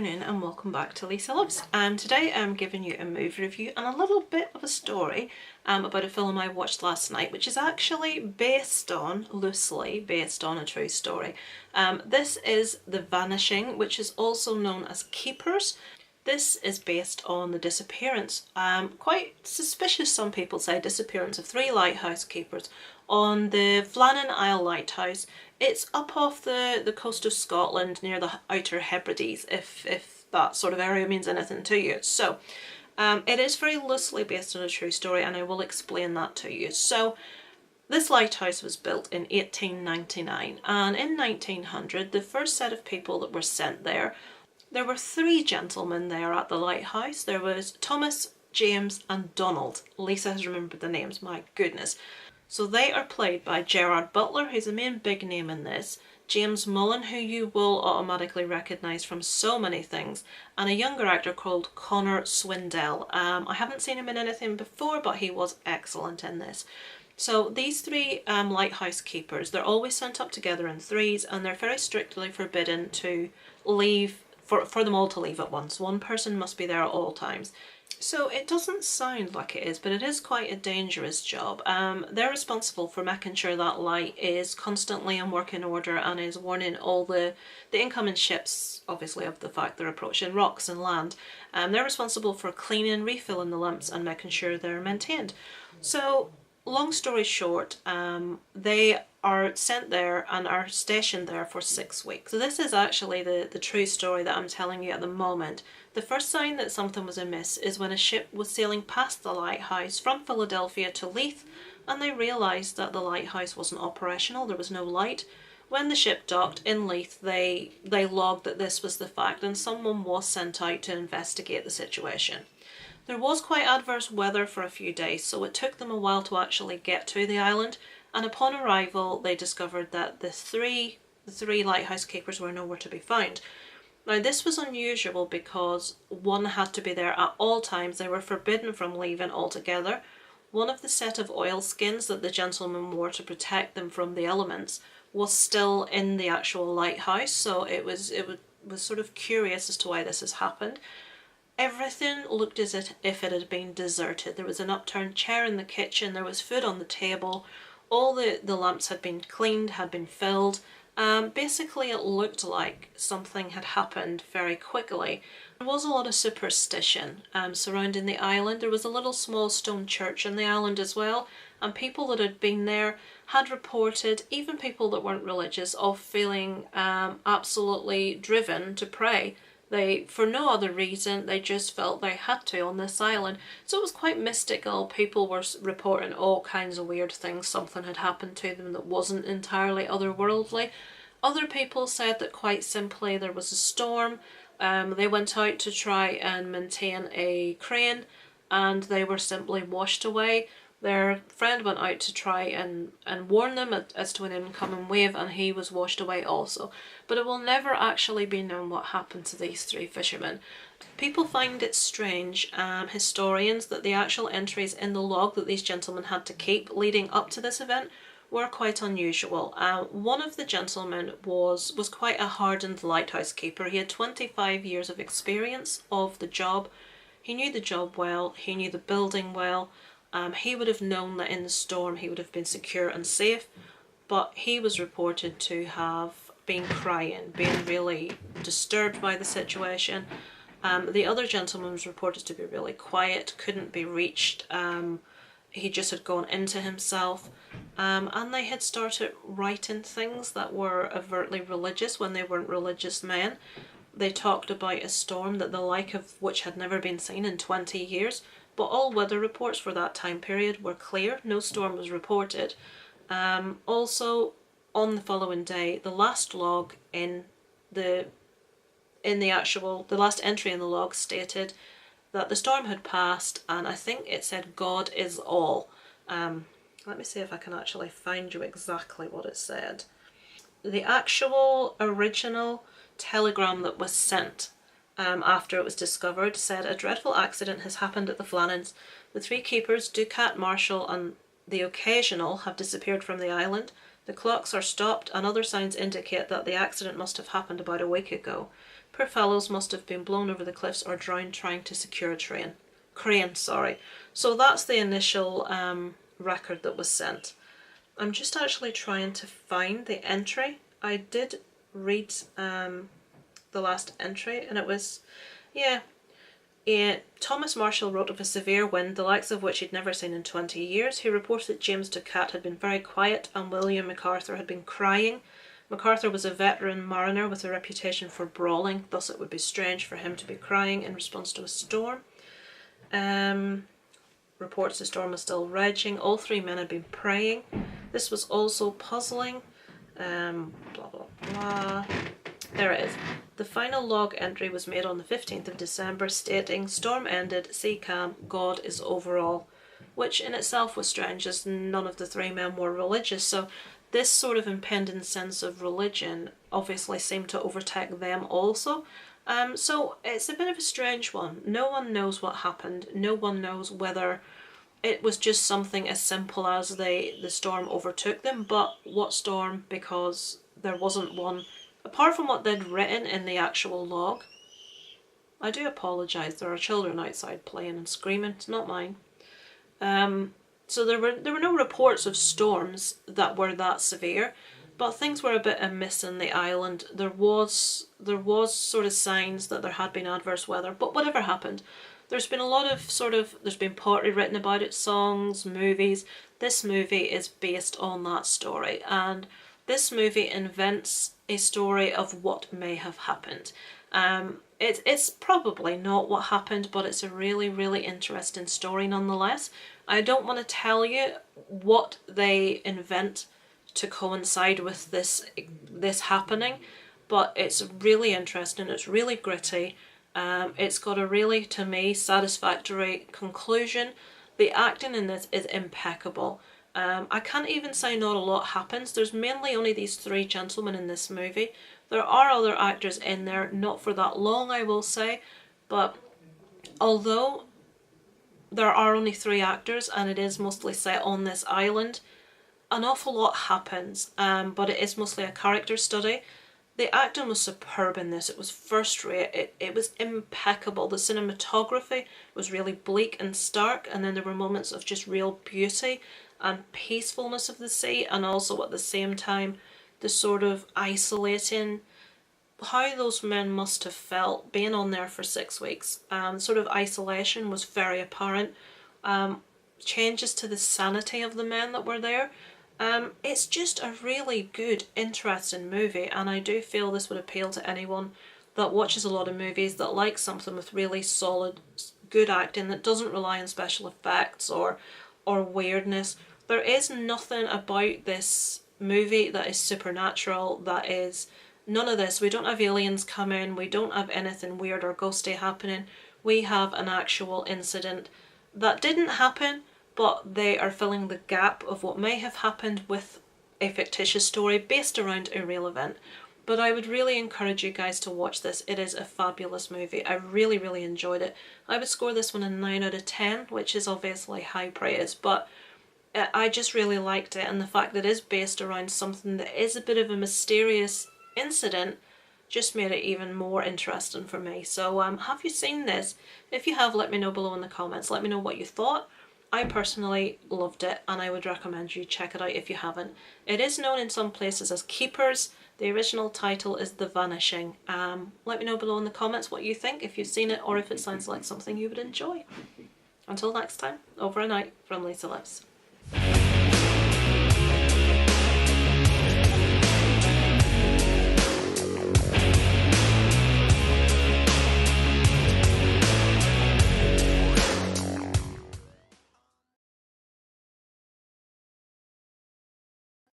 afternoon and welcome back to Lisa Loves. Today I'm giving you a movie review and a little bit of a story about a film I watched last night, which is actually loosely based on a true story. This is The Vanishing, which is also known as Keepers. This is based on the disappearance, quite suspicious some people say, disappearance of 3 lighthouse keepers on the Flannan lighthouse. It's up off the coast of Scotland near the Outer Hebrides, if that sort of area means anything to you. So it is very loosely based on a true story, and I will explain that to you. So this lighthouse was built in 1899, and in 1900 the first set of people that were sent there were 3 gentlemen there at the lighthouse. There was Thomas, James and Donald. Lisa has remembered the names, my goodness. So they are played by Gerard Butler, who's the main big name in this, James Mullen, who you will automatically recognise from so many things, and a younger actor called Connor Swindell. I haven't seen him in anything before, but he was excellent in this. So these 3 lighthouse keepers, they're always sent up together in 3s, and they're very strictly forbidden to leave, for them all to leave at once. One person must be there at all times. So it doesn't sound like it is, but it is quite a dangerous job. They're responsible for making sure that light is constantly in working order and is warning all the incoming ships, obviously, of the fact they're approaching rocks and land. They're responsible for cleaning, refilling the lamps and making sure they're maintained. So long story short, they are sent there and are stationed there for 6 weeks. So this is actually the true story that I'm telling you at the moment. The first sign that something was amiss is when a ship was sailing past the lighthouse from Philadelphia to Leith, and they realised that the lighthouse wasn't operational, there was no light. When the ship docked in Leith, they logged that this was the fact, and someone was sent out to investigate the situation. There was quite adverse weather for a few days, so it took them a while to actually get to the island, and upon arrival they discovered that the three lighthouse keepers were nowhere to be found. Now this was unusual because one had to be there at all times. They were forbidden from leaving altogether. One of the set of oilskins that the gentleman wore to protect them from the elements was still in the actual lighthouse, so it was sort of curious as to why this has happened. Everything looked as if it had been deserted. There was an upturned chair in the kitchen, there was food on the table, all the lamps had been cleaned, had been filled. Basically it looked like something had happened very quickly. There was a lot of superstition surrounding the island. There was a little small stone church on the island as well, and people that had been there had reported, even people that weren't religious, of feeling absolutely driven to pray. They, for no other reason, they just felt they had to on this island. So it was quite mystical. People were reporting all kinds of weird things. Something had happened to them that wasn't entirely otherworldly. Other people said that quite simply there was a storm. They went out to try and maintain a crane and they were simply washed away. Their friend went out to try and warn them as to an incoming wave, and he was washed away also. But it will never actually be known what happened to these 3 fishermen. People find it strange, historians, that the actual entries in the log that these gentlemen had to keep leading up to this event were quite unusual. One of the gentlemen was quite a hardened lighthouse keeper. He had 25 years of experience of the job. He knew the job well, he knew the building well. He would have known that in the storm he would have been secure and safe, but he was reported to have been crying, being really disturbed by the situation. The other gentleman was reported to be really quiet, couldn't be reached. He just had gone into himself, and they had started writing things that were overtly religious when they weren't religious men. They talked about a storm that the like of which had never been seen in 20 years. But all weather reports for that time period were clear. No storm was reported. Also, on the following day, the last log the last entry in the log stated that the storm had passed, and I think it said God is all. Let me see if I can actually find you exactly what it said. The actual original telegram that was sent after it was discovered said, "A dreadful accident has happened at the Flannans. The 3 keepers, Ducat, Marshall and the Occasional, have disappeared from the island. The clocks are stopped and other signs indicate that the accident must have happened about a week ago. Poor fellows must have been blown over the cliffs or drowned trying to secure a crane, sorry. So that's the initial record that was sent. I'm just actually trying to find the entry. I did read the last entry, and it was, yeah, Thomas Marshall wrote of a severe wind, the likes of which he'd never seen in 20 years. He reported that James Ducat had been very quiet and William MacArthur had been crying. MacArthur was a veteran mariner with a reputation for brawling, thus it would be strange for him to be crying in response to a storm. Reports the storm was still raging. All three men had been praying. This was also puzzling. Blah, blah, blah. There it is. The final log entry was made on the 15th of December stating, "Storm ended, sea calm, God is over all," which in itself was strange as none of the three men were religious, so this sort of impending sense of religion obviously seemed to overtake them also. So it's a bit of a strange one. No one knows what happened. No one knows whether it was just something as simple as the storm overtook them, but what storm, because there wasn't one apart from what they'd written in the actual log. I do apologise, there are children outside playing and screaming, it's not mine. So there were no reports of storms that were that severe, but things were a bit amiss in the island. There was sort of signs that there had been adverse weather, but whatever happened, there's been a lot of there's been pottery written about it, songs, movies. This movie is based on that story, and this movie invents a story of what may have happened. It's probably not what happened, but it's a really, really interesting story nonetheless. I don't want to tell you what they invent to coincide with this happening, but it's really interesting, it's really gritty. It's got a really, to me, satisfactory conclusion. The acting in this is impeccable. I can't even say not a lot happens. There's mainly only these three gentlemen in this movie. There are other actors in there, not for that long I will say, but although there are only three actors and it is mostly set on this island, an awful lot happens, but it is mostly a character study. The acting was superb in this. It was first rate. It was impeccable. The cinematography was really bleak and stark, and then there were moments of just real beauty and peacefulness of the sea, and also at the same time the sort of isolating, how those men must have felt being on there for 6 weeks. Sort of isolation was very apparent. Changes to the sanity of the men that were there. It's just a really good, interesting movie, and I do feel this would appeal to anyone that watches a lot of movies, that likes something with really solid, good acting, that doesn't rely on special effects or weirdness. There is nothing about this movie that is supernatural, that is none of this. We don't have aliens come in, we don't have anything weird or ghosty happening. We have an actual incident that didn't happen, but they are filling the gap of what may have happened with a fictitious story based around a real event. But I would really encourage you guys to watch this. It is a fabulous movie. I really, really enjoyed it. I would score this one a 9 out of 10, which is obviously high praise, but I just really liked it, and the fact that it is based around something that is a bit of a mysterious incident just made it even more interesting for me. So have you seen this? If you have, let me know below in the comments. Let me know what you thought. I personally loved it, and I would recommend you check it out if you haven't. It is known in some places as Keepers. The original title is The Vanishing. Let me know below in the comments what you think, if you've seen it or if it sounds like something you would enjoy. Until next time, over and out from Lisa Lives.